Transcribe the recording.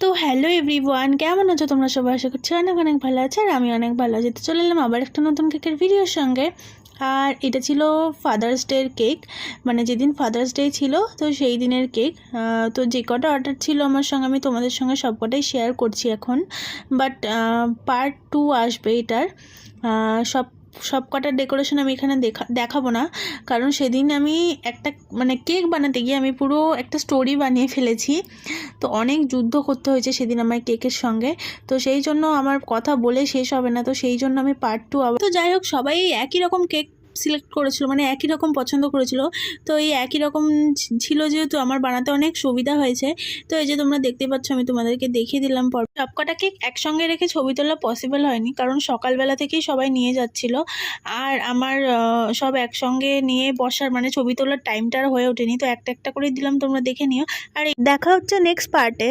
তো hello everyone, কেমন আছো তোমরা সবাই? আশা করছি অনেক অনেক ভালো আছে আর আমি অনেক ভালো আছি। তো চলে এলাম আবার একটা নতুন কেকের ভিডিওর সঙ্গে। আর এটা ছিল ফাদার্স ডের কেক, মানে যেদিন ফাদার্স ডে ছিল তো সেই দিনের কেক। তো যে কটা অর্ডার ছিল আমার সঙ্গে আমি তোমাদের সঙ্গে সব কটাই শেয়ার করছি এখন। বাট পার্ট 2 আসবে এটার। সব সব কটার ডেকোরেশন আমি এখানে দেখাবো না, কারণ সেদিন আমি একটা মানে কেক বানাতে গিয়ে আমি পুরো একটা স্টোরি বানিয়ে ফেলেছি। তো অনেক যুদ্ধ করতে হয়েছে সেদিন আমার কেকের সঙ্গে। তো সেই জন্য আমার কথা বলে শেষ হবে না, তো সেই জন্য আমি পার্ট 2 আবার। তো যাই হোক, সবাই একই রকম কেক সিলেক্ট করেছিল, মানে একই রকম পছন্দ করেছিল। তো এই একই রকম ছিল যেহেতু আমার বানাতে অনেক সুবিধা হয়েছে। তো এই যে তোমরা দেখতে পাচ্ছ, আমি তোমাদেরকে দেখিয়ে দিলাম। পর সবকটা কেক একসঙ্গে রেখে ছবি তোলা পসিবল হয়নি, কারণ সকালবেলা থেকেই সবাই নিয়ে যাচ্ছিল। আর আমার সব একসঙ্গে নিয়ে বসার মানে ছবি তোলার টাইমটা আর হয়ে ওঠেনি। তো একটা একটা করে দিলাম, তোমরা দেখে নিও। আর দেখা হচ্ছে নেক্সট পার্টে।